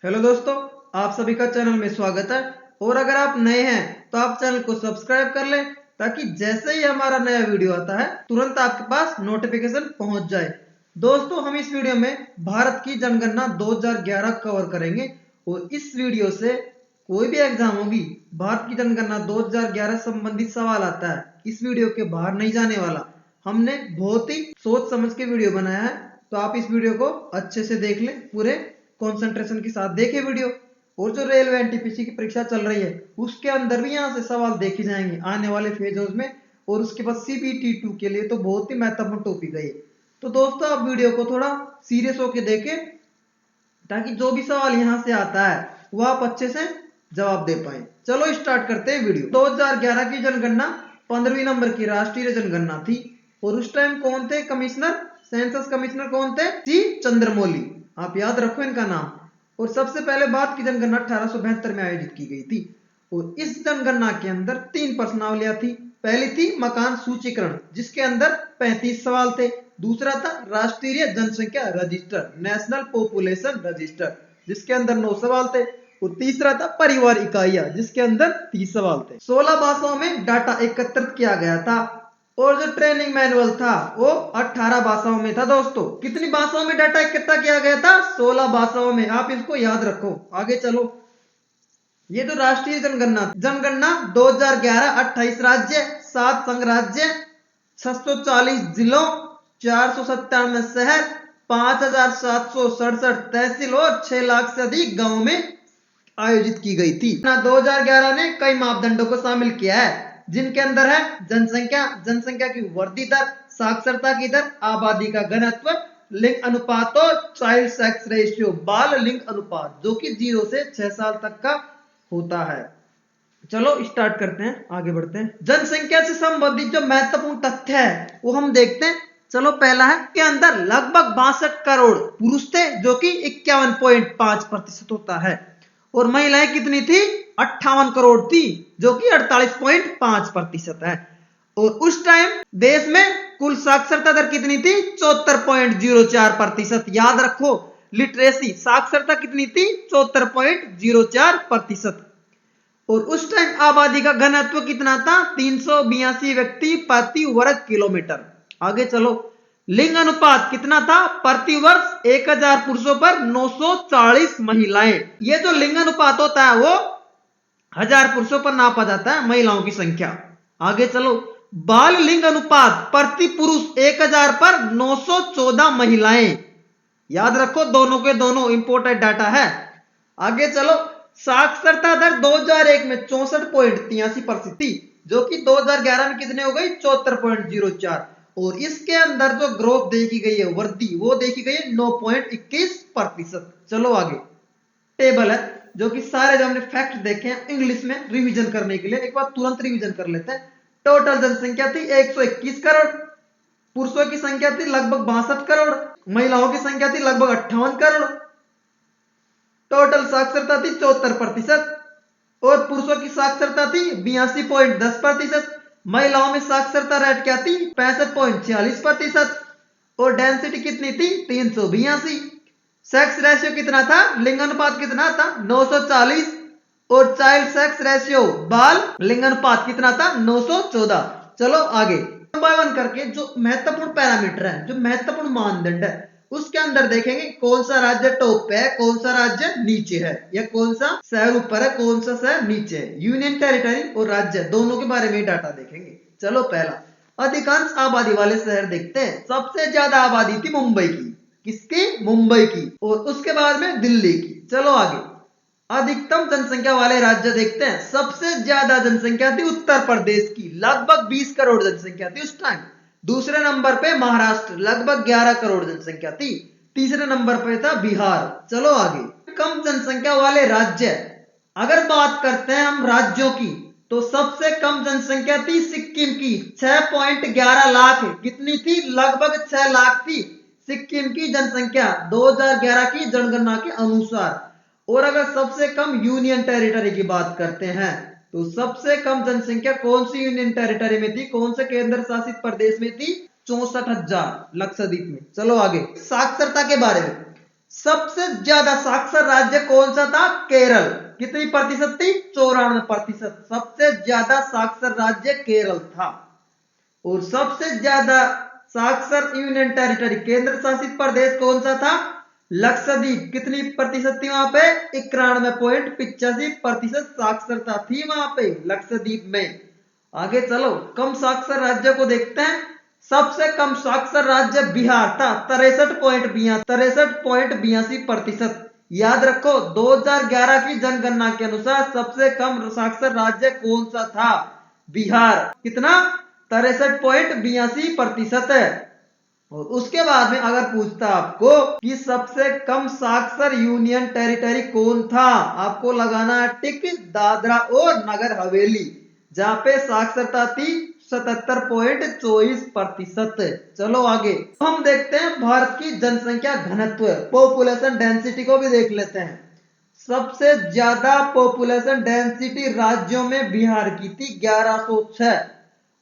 Hello दोस्तों, आप सभी का चैनल में स्वागत है। और अगर आप नए हैं तो आप चैनल को सब्सक्राइब कर लें ताकि जैसे ही हमारा नया वीडियो आता है तुरंत आपके पास नोटिफिकेशन पहुंच जाए। दोस्तों, हम इस वीडियो में भारत की जनगणना 2011 कवर करेंगे और इस वीडियो से कोई भी एग्जाम होगी, भारत की जनगणना 2011 संबंधित सवाल आता है, इस वीडियो के बाहर नहीं जाने वाला। हमने बहुत ही सोच समझ के वीडियो बनाया है, तो आप इस वीडियो को अच्छे से देख लें, पूरे कंसंट्रेशन के साथ देखें वीडियो। और जो रेलवे एनटीपीसी की परीक्षा चल रही है उसके अंदर भी यहाँ से सवाल देखे जाएंगे आने वाले फेजों में। और उसके बाद सीबीटी 2 के लिए तो बहुत ही महत्वपूर्ण टॉपिक है। तो दोस्तों, आप वीडियो को थोड़ा सीरियस होकर देखें ताकि जो भी सवाल यहाँ से आता है वो आप अच्छे से जवाब दे पाए। चलो स्टार्ट करते हैं वीडियो। 2011 की जनगणना 15वीं नंबर की राष्ट्रीय जनगणना थी। और उस टाइम कौन थे कमिश्नर? सेंसस कमिश्नर कौन थे? सी चंद्रमौली। आप याद रखो इनका नाम। और सबसे पहले भारत की जनगणना 1872 में आयोजित की गई थी। और इस जनगणना के अंदर 3 प्रश्नावलियां थी। पहली थी मकान सूचीकरण, जिसके अंदर 35 सवाल थे। दूसरा था राष्ट्रीय जनसंख्या रजिस्टर, नेशनल पॉपुलेशन रजिस्टर, जिसके अंदर 9 सवाल थे। और तीसरा था परिवार इकाइयां, जिसके अंदर 30 सवाल थे। 16 भाषाओं में डाटा एकत्रित किया गया था। और जो ट्रेनिंग मैनुअल था वो 18 भाषाओं में था। दोस्तों, कितनी भाषाओं में डाटा इकट्ठा किया गया था? 16 भाषाओं में। आप इसको याद रखो। आगे चलो। ये जो राष्ट्रीय जनगणना 2011 28 राज्य, 7 संघ राज्य, 640 जिलों, 497 शहर, 5767 तहसील और 6 लाख से अधिक गांवों में आयोजित की गई थी। 2011 ने कई मापदंडों को शामिल किया है, जिनके अंदर है जनसंख्या, जनसंख्या की वृद्धि दर, साक्षरता की दर, आबादी का घनत्व, लिंग अनुपात और चाइल्ड सेक्स रेशियो, बाल लिंग अनुपात, जो कि 0 से 6 साल तक का होता है। चलो स्टार्ट करते हैं, आगे बढ़ते हैं। जनसंख्या से संबंधित जो महत्वपूर्ण तथ्य है वो हम देखते हैं। चलो, पहला है के अंदर लगभग 62 करोड़ पुरुष थे, जो कि 51.5% होता है। और महिलाएं कितनी थी? 58 करोड़ थी, जो कि 48.5% है। और उस टाइम देश में कुल साक्षरता दर कितनी थी? 74.04%। याद रखो, लिटरेसी साक्षरता कितनी थी? 74.04%। और उस टाइम आबादी का घनत्व कितना था? 382 व्यक्ति प्रति वर्ग किलोमीटर। आगे चलो। लिंग अनुपात कितना था? प्रति वर्ष 1000 पुरुषों पर 940 महिलाएं। ये जो लिंग अनुपात होता है वो 1000 पुरुषों पर नापा जाता है महिलाओं की संख्या। आगे चलो। बाल लिंग अनुपात प्रति पुरुष 1000 पर 914 महिलाएं। याद रखो, दोनों के दोनों इंपोर्टेंट डाटा है। आगे चलो। साक्षरता दर 2001 में 64.83% थी, जो कि 2011 में कितने हो गई? 74.04। और इसके अंदर जो ग्रोथ देखी गई है, वृद्धि, वो देखी गई है 9.21%। चलो आगे। टेबल है जो कि सारे जो हमने फैक्ट देखे हैं इंग्लिश में रिवीजन करने के लिए, एक बार तुरंत रिवीजन कर लेते हैं। टोटल जनसंख्या थी 121 करोड़, पुरुषों की संख्या थी लगभग 62 करोड़, महिलाओं की संख्या थी लगभग 58 करोड़। टोटल साक्षरता थी 74% और पुरुषों की साक्षरता थी 82.10%। महिलाओं में साक्षरता रेट क्या थी? 65.46%। और डेंसिटी कितनी थी? 382। सेक्स रेशियो कितना था? लिंग अनुपात कितना था? 940। और चाइल्ड सेक्स रेशियो, बाल लिंग अनुपात कितना था? 914। चलो आगे, 1 बाय 1 करके जो महत्वपूर्ण पैरामीटर है, जो महत्वपूर्ण मानदंड है, उसके अंदर देखेंगे कौन सा राज्य टॉप पे है, कौन सा राज्य नीचे है, या कौन सा शहर ऊपर है, कौन सा शहर नीचे है। यूनियन टेरिटरी और राज्य दोनों के बारे में डाटा देखेंगे। चलो, पहला अधिकांश आबादी वाले शहर देखते हैं। सबसे ज्यादा आबादी थी मुंबई की। किसकी? मुंबई की। और उसके बाद में दिल्ली की। चलो आगे। अधिकतम जनसंख्या वाले राज्य देखते हैं। सबसे ज्यादा जनसंख्या थी उत्तर प्रदेश की, लगभग 20 करोड़ जनसंख्या थी उस टाइम। दूसरे नंबर पे महाराष्ट्र, लगभग 11 करोड़ जनसंख्या थी। तीसरे नंबर पे था बिहार। चलो आगे। कम जनसंख्या वाले राज्य, अगर बात करते हैं हम राज्यों की, तो सबसे कम जनसंख्या थी सिक्किम की, 6.11 लाख। कितनी थी? लगभग 6 लाख थी सिक्किम की जनसंख्या 2011 की जनगणना के अनुसार। और अगर सबसे कम यूनियन टेरिटरी की बात करते हैं, तो सबसे कम जनसंख्या कौन सी यूनियन टेरिटरी में थी, कौन से केंद्र शासित प्रदेश में थी? 64,000, लक्षद्वीप में। चलो आगे, साक्षरता के बारे में। सबसे ज्यादा साक्षर राज्य कौन सा था? केरल। कितनी प्रतिशत थी? 94%। सबसे ज्यादा साक्षर राज्य केरल था। और सबसे ज्यादा साक्षर यूनियन टेरिटरी केंद्र शासित प्रदेश कौन सा था? लक्षद्वीप। कितनी प्रतिशत थी वहां पे? 91.85% साक्षरता थी वहां पे लक्षद्वीप में। आगे चलो कम साक्षर राज्य को देखते हैं। सबसे कम साक्षर राज्य बिहार था 63.82%। याद रखो 2011 की जनगणना के अनुसार सबसे कम साक्षर राज्य कौन सा था? बिहार। कितना? 63.82% है। और उसके बाद में अगर पूछता आपको कि सबसे कम साक्षर यूनियन टेरिटरी कौन था, आपको लगाना है टिक दादरा और नगर हवेली, जहां पे साक्षरता थी 77.24%। चलो आगे हम देखते हैं भारत की जनसंख्या घनत्व, पॉपुलेशन डेंसिटी को भी देख लेते हैं। सबसे ज्यादा पॉपुलेशन डेंसिटी राज्यों में बिहार की थी 1106।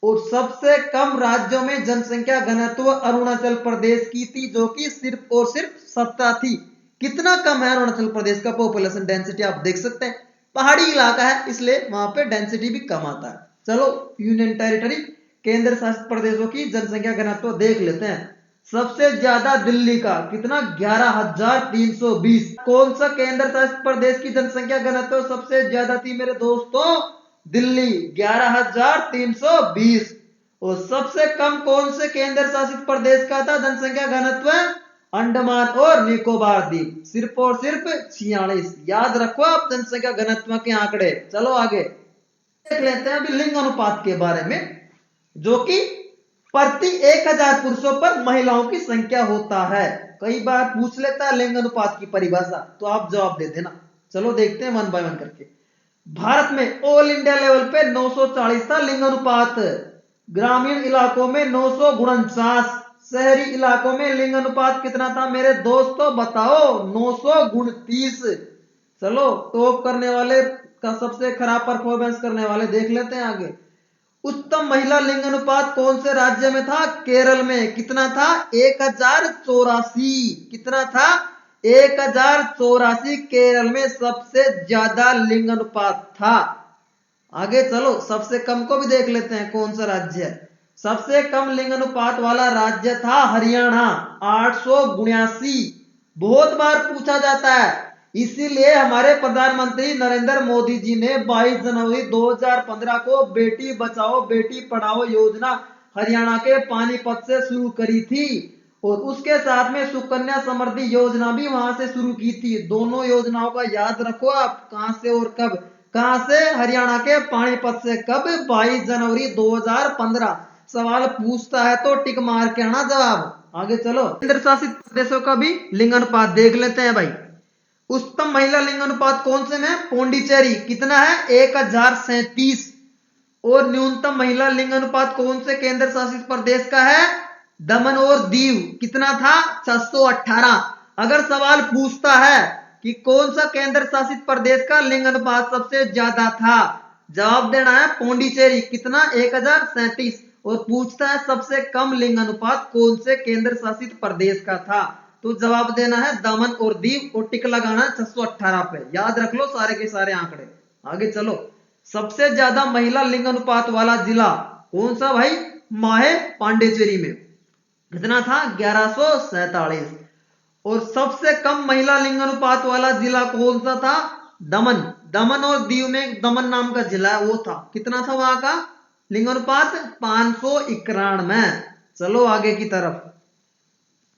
और सबसे कम राज्यों में जनसंख्या घनत्व अरुणाचल प्रदेश की थी, जो कि सिर्फ और सिर्फ 17 थी। कितना कम है अरुणाचल प्रदेश का पॉपुलेशन डेंसिटी, आप देख सकते हैं। पहाड़ी इलाका है इसलिए वहां पे डेंसिटी भी कम आता है। चलो यूनियन टेरिटरी केंद्र शासित प्रदेशों की जनसंख्या घनत्व देख लेते हैं। सबसे ज्यादा दिल्ली का, कितना? 11,320। कौन सा केंद्र शासित प्रदेश की जनसंख्या घनत्व सबसे ज्यादा थी मेरे दोस्तों? दिल्ली 11,320। और सबसे कम कौन से केंद्र शासित प्रदेश का था जनसंख्या घनत्व? अंडमान और निकोबार द्वीप, सिर्फ और सिर्फ 46। याद रखो आप जनसंख्या घनत्व के आंकड़े। चलो आगे देख लेते हैं अभी लिंग अनुपात के बारे में, जो कि प्रति 1000 पुरुषों पर महिलाओं की संख्या होता है। कई बार पूछ लेता है लिंग अनुपात की परिभाषा, तो आप जवाब दे देना। चलो देखते हैं वन बाय वन करके। भारत में ऑल इंडिया लेवल पे 940 था लिंग अनुपात। ग्रामीण इलाकों में 949। शहरी इलाकों में लिंग अनुपात कितना था मेरे दोस्तों? बताओ। 929। चलो टॉप करने वाले का सबसे खराब परफॉर्मेंस करने वाले देख लेते हैं आगे। उत्तम महिला लिंग अनुपात कौन से राज्य में था? केरल में। कितना था? 1084। कितना था? 1084। केरल में सबसे ज्यादा लिंग अनुपात था। आगे चलो सबसे कम को भी देख लेते हैं कौन सा राज्य है। सबसे कम लिंग अनुपात वाला राज्य था हरियाणा, 879। बहुत बार पूछा जाता है, इसीलिए हमारे प्रधानमंत्री नरेंद्र मोदी जी ने 22 जनवरी 2015 को बेटी बचाओ बेटी पढ़ाओ योजना हरियाणा के पानीपत से शुरू करी थी। और उसके साथ में सुकन्या समृद्धि योजना भी वहां से शुरू की थी। दोनों योजनाओं का याद रखो आप, कहां से और कब। कहां से? हरियाणा के पानीपत से। कब? 22 जनवरी 2015। सवाल पूछता है तो टिक मार के आना जवाब। आगे चलो केंद्र शासित प्रदेशों का भी लिंग अनुपात देख लेते हैं भाई। उच्चतम महिला लिंग अनुपात कौन से में? पौंडीचेरी। कितना है? 1037। और न्यूनतम महिला लिंग अनुपात कौन से केंद्र शासित प्रदेश का है? दमन और दीव। कितना था? 618। अगर सवाल पूछता है कि कौन सा केंद्र शासित प्रदेश का लिंग अनुपात सबसे ज्यादा था, जवाब देना है पौंडीचेरी। कितना? 1037। और पूछता है सबसे कम लिंग अनुपात कौन से केंद्र शासित प्रदेश का था, तो जवाब देना है दमन और दीव और टिक लगाना है 618 पे। याद रख लो सारे के सारे आंकड़े। आगे चलो सबसे ज्यादा महिला लिंग अनुपात वाला जिला कौन सा भाई? माहे पांडेचेरी में। कितना था? 1147। और सबसे कम महिला लिंग अनुपात वाला जिला कौन सा था? दमन। दमन और दीव में दमन नाम का जिला है वो था। कितना था वहां का लिंग अनुपात? 591। चलो आगे की तरफ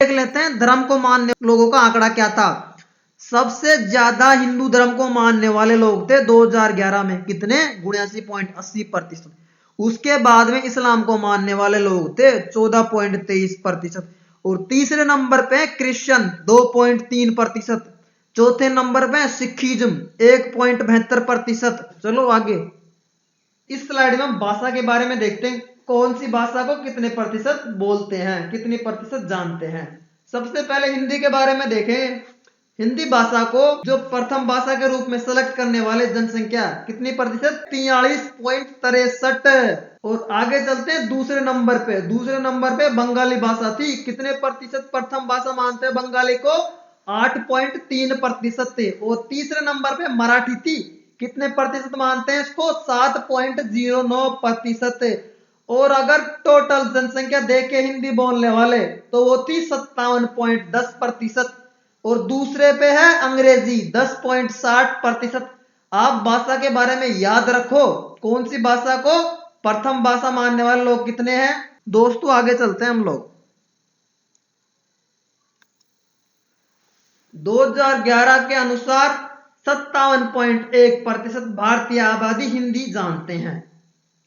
देख लेते हैं धर्म को मानने लोगों का आंकड़ा क्या था। सबसे ज्यादा हिंदू धर्म को मानने वाले लोग थे 2011 में। कितने? 79.80%। उसके बाद में इस्लाम को मानने वाले लोग थे 14.23%। और तीसरे नंबर पे क्रिश्चियन 2.3%। चौथे नंबर पे सिखिज्म 1.72%। चलो आगे इस स्लाइड में हम भाषा के बारे में देखते हैं, कौन सी भाषा को कितने प्रतिशत बोलते हैं, कितने प्रतिशत जानते हैं। सबसे पहले हिंदी के बारे में देखें। हिंदी भाषा को जो प्रथम भाषा के रूप में सेलेक्ट करने वाले जनसंख्या कितनी प्रतिशत? 43.63। और आगे चलते हैं दूसरे नंबर पे। दूसरे नंबर पे बंगाली भाषा थी। कितने प्रतिशत प्रथम भाषा मानते हैं बंगाली को? 8.3% थे। और तीसरे नंबर पे मराठी थी, कितने प्रतिशत मानते हैं इसको? 7.09%। और अगर टोटल जनसंख्या देखे हिंदी बोलने वाले तो वो थी 57.10%। और दूसरे पे है अंग्रेजी 10.60%। आप भाषा के बारे में याद रखो, कौन सी भाषा को प्रथम भाषा मानने वाले लोग कितने हैं। दोस्तों आगे चलते हैं हम लोग। 2011 के अनुसार 57.1% भारतीय आबादी हिंदी जानते हैं,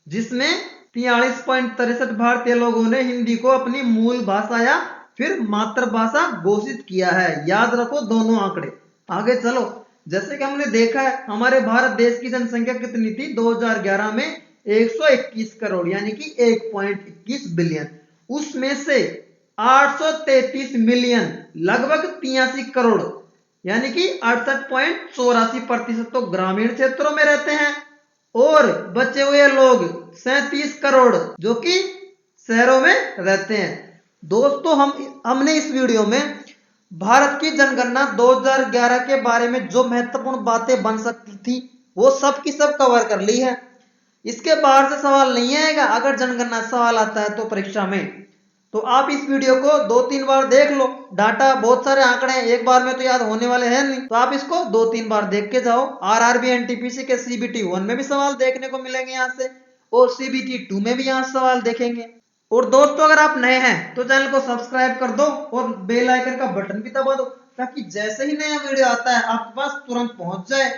जिसमें 43.63 भारतीय लोगों ने हिंदी को अपनी मूल भाषा या फिर मातृभाषा घोषित किया है। याद रखो दोनों आंकड़े। आगे चलो, जैसे कि हमने देखा है हमारे भारत देश की जनसंख्या कितनी थी 2011 में? 121 करोड़ यानी कि 1.21 बिलियन। उसमें से 833 मिलियन लगभग 83 करोड़ यानी कि 68.84% तो ग्रामीण क्षेत्रों में रहते हैं, और बचे हुए लोग 37 करोड़ जो कि शहरों में रहते हैं। दोस्तों हमने इस वीडियो में भारत की जनगणना 2011 के बारे में जो महत्वपूर्ण बातें बन सकती थी वो सब की सब कवर कर ली है। इसके बाहर से सवाल नहीं आएगा। अगर जनगणना सवाल आता है तो परीक्षा में, तो आप इस वीडियो को 2-3 बार देख लो। डाटा बहुत सारे आंकड़े हैं, एक बार में तो याद होने वाले हैं नहीं, तो आप इसको 2-3 बार देख के जाओ। आरआरबी एनटीपीसी के सीबीटी 1 में भी सवाल देखने को मिलेंगे यहाँ से, और सीबीटी 2 में भी यहाँ सवाल देखेंगे। और दोस्तों अगर आप नए हैं तो चैनल को सब्सक्राइब कर दो और बेल आइकन का बटन भी दबा दो, ताकि जैसे ही नया वीडियो आता है आपके पास तुरंत पहुंच जाए।